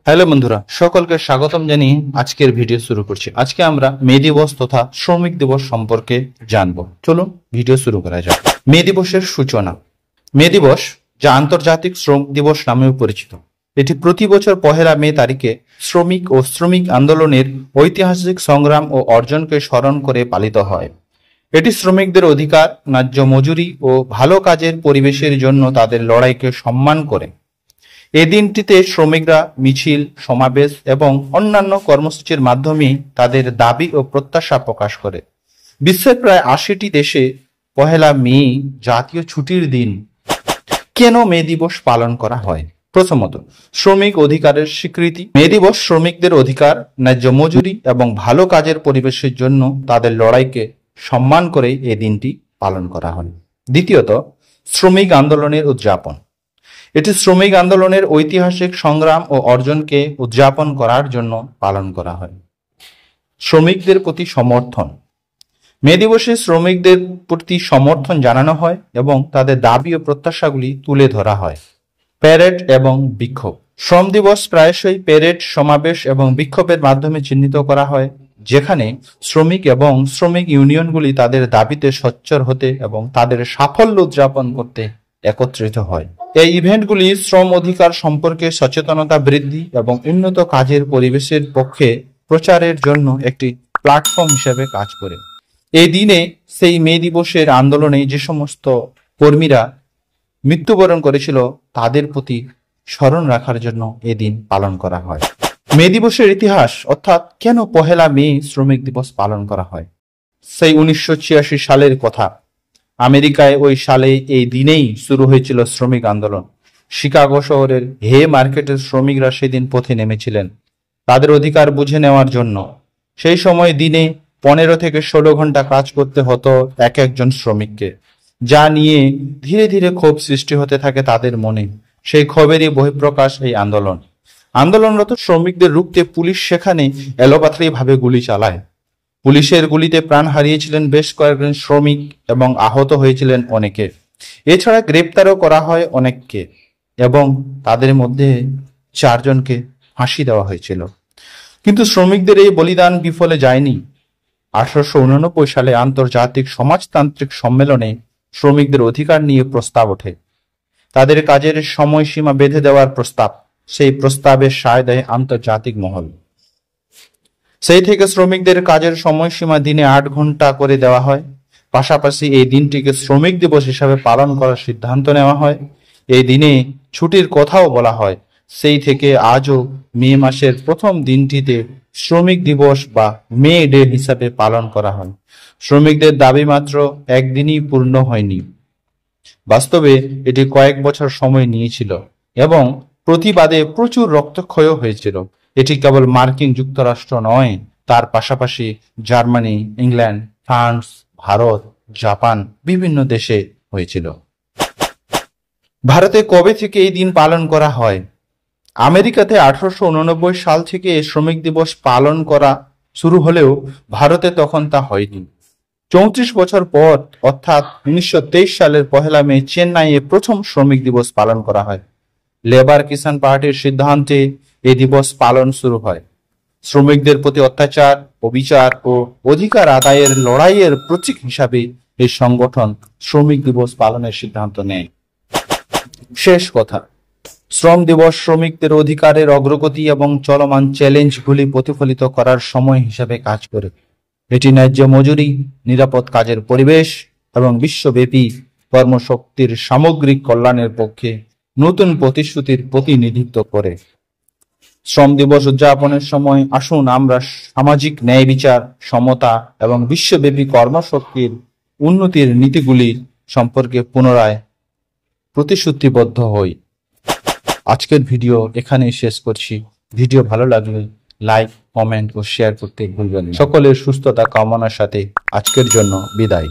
Hello বন্ধুরা, সকলকে স্বাগতম জানিয়ে আজকের ভিডিও শুরু করছি। আজকে আমরা মে দিবস তথা শ্রমিক দিবস সম্পর্কে জানবো। চলুন ভিডিও শুরু করা যাক। মে দিবসের সূচনা। মে দিবস, যা আন্তর্জাতিক শ্রম দিবস নামেও পরিচিত, এটি প্রতি বছর পহেলা মে তারিখে শ্রমিক ও শ্রমিক আন্দোলনের ঐতিহাসিক সংগ্রাম ও অর্জনকে স্মরণ করে পালিত হয়। এটি শ্রমিকদের অধিকার, ন্যায্য মজুরি ও ভালো কাজের পরিবেশের জন্য তাদের লড়াইকে সম্মান করে। এই দিনটিতে শ্রমিকরা মিছিল, সমাবেশ এবং অন্যান্য কর্মসূচির মাধ্যমে তাদের দাবি ও প্রত্যাশা প্রকাশ করে। বিশ্বের প্রায় ৮০টি দেশে পহেলা মে জাতীয় ছুটির দিন। কেন মে দিবস পালন করা হয়? প্রথমত, শ্রমিক অধিকারের স্বীকৃতি। মে দিবস শ্রমিকদের অধিকার, ন্যায্য মজুরি এবং ভালো কাজের পরিবেশের জন্য তাদের লড়াইকে সম্মান করে এই দিনটি পালন করা হয়। দ্বিতীয়ত, শ্রমিক আন্দোলনের উদযাপন। এটি শ্রমিক আন্দোলনের ঐতিহাসিক সংগ্রাম ও অর্জনকে উদযাপন করার জন্য পালন করা হয়। শ্রমিকদের প্রতি সমর্থন। মে দিবসে শ্রমিকদের প্রতি সমর্থন জানানো হয় এবং তাদের দাবি ও প্রত্যাশাগুলি তুলে ধরা হয়। প্যারেড এবং বিক্ষোভ। শ্রম দিবস প্রায়শই প্যারেড, সমাবেশ এবং বিক্ষোভের মাধ্যমে চিহ্নিত করা হয়, যেখানে শ্রমিক এবং শ্রমিক ইউনিয়নগুলি তাদের দাবিতে সোচ্চার হতে এবং তাদের সাফল্য উদযাপন করতে একত্রিত হয়। এই ইভেন্টগুলি শ্রম অধিকার সম্পর্কে সচেতনতা বৃদ্ধি এবং উন্নত কাজের পরিবেশের পক্ষে প্রচারের জন্য একটি প্ল্যাটফর্ম হিসেবে কাজ করে। এই দিনে সেই মে দিবসের আন্দোলনে যে সমস্ত কর্মীরা মৃত্যুবরণ করেছিল তাদের প্রতি স্মরণ রাখার জন্য এই দিন পালন করা হয়। মে দিবসের ইতিহাস, অর্থাৎ কেন পহেলা মে শ্রমিক দিবস পালন করা হয়। সেই ১৯৮৬ সালের কথা। আমেরিকায় ওই সালে এই দিনেই শুরু হয়েছিল শ্রমিক আন্দোলন। শিকাগো শহরের হে মার্কেটের শ্রমিকরা সেদিন পথে নেমেছিলেন তাদের অধিকার বুঝে নেওয়ার জন্য। সেই সময় দিনে ১৫ থেকে ১৬ ঘন্টা কাজ করতে হতো একজন শ্রমিককে, যা নিয়ে ধীরে ধীরে ক্ষোভ সৃষ্টি হতে থাকে তাদের মনে। সেই ক্ষোভেরই বহিঃপ্রকাশ এই আন্দোলন। আন্দোলনরত শ্রমিকদের রুখতে পুলিশ সেখানে এলোপাথারি ভাবে গুলি চালায়। পুলিশের গুলিতে প্রাণ হারিয়েছিলেন বেশ কয়েকজন শ্রমিক এবং আহত হয়েছিলেন অনেকে। এছাড়া গ্রেপ্তারও করা হয় অনেককে এবং তাদের মধ্যে ৪ জনকে ফাঁসি দেওয়া হয়েছিল। কিন্তু শ্রমিকদের এই বলিদান বিফলে যায়নি। ১৮৮৯ সালে আন্তর্জাতিক সমাজতান্ত্রিক সম্মেলনে শ্রমিকদের অধিকার নিয়ে প্রস্তাব ওঠে। তাদের কাজের সময়সীমা বেঁধে দেওয়ার প্রস্তাব। সেই প্রস্তাবের সায় দেয় আন্তর্জাতিক মহল। সেই থেকে শ্রমিকদের কাজের সময়সীমা দিনে ৮ ঘন্টা করে দেওয়া হয়। পাশাপাশি এই দিনটিকে শ্রমিক দিবস হিসাবে পালন করার সিদ্ধান্ত নেওয়া হয়। এই দিনে ছুটির কথাও বলা হয়। সেই থেকে আজও মে মাসের প্রথম দিনটিতে শ্রমিক দিবস বা মে ডে হিসাবে পালন করা হয়। শ্রমিকদের দাবি মাত্র একদিনই পূর্ণ হয়নি। বাস্তবে এটি কয়েক বছর সময় নিয়েছিল এবং প্রতিবাদে প্রচুর রক্তক্ষয়ও হয়েছিল। এটি কেবল মার্কিন যুক্তরাষ্ট্র নয়, তার পাশাপাশি Germany, England, France, Bharat, Japan বিভিন্ন দেশে হয়েছিল। ভারতে কবে থেকে এই দিন পালন করা হয়? আমেরিকাতে ১৮৮৯ সাল থেকে শ্রমিক দিবস পালন করা শুরু হলেও ভারতে তখন তা হয়নি। ৩৪ বছর পর, অর্থাৎ ১৯২৩ সালের পহেলা মে চেন্নাইয়ে প্রথম শ্রমিক দিবস পালন করা হয়। লেবার কিষাণ পার্টির সিদ্ধান্তে এই দিবস পালন শুরু হয়। শ্রমিকদের প্রতি অত্যাচার, অবিচার ও অধিকার আদায়ের লড়াইয়ের প্রতীক হিসাবে এই সংগঠন শ্রমিক দিবস পালনের সিদ্ধান্ত নেয়। শেষ কথা, শ্রম দিবস শ্রমিকদের অধিকারের অগ্রগতি এবং চলমান চ্যালেঞ্জগুলি প্রতিফলিত করার সময় হিসাবে কাজ করে। এটি ন্যায্য মজুরি, নিরাপদ কাজের পরিবেশ এবং বিশ্বব্যাপী কর্মশক্তির সামগ্রিক কল্যাণের পক্ষে নতুন প্রতিশ্রুতির প্রতিনিধিত্ব করে। শ্রম দিবস উদযাপনের সময় আসুন আমরা সামাজিক ন্যায় বিচার, সমতা এবং বিশ্বব্যাপী কর্মশক্তির উন্নতির নীতিগুলি সম্পর্কে পুনরায় প্রতিশ্রুতিবদ্ধ হই। আজকের ভিডিও এখানেই শেষ করছি। ভিডিও ভালো লাগলে লাইক, কমেন্ট ও শেয়ার করতে ভুলবেন না। সকলের সুস্থতা কামনার সাথে আজকের জন্য বিদায়।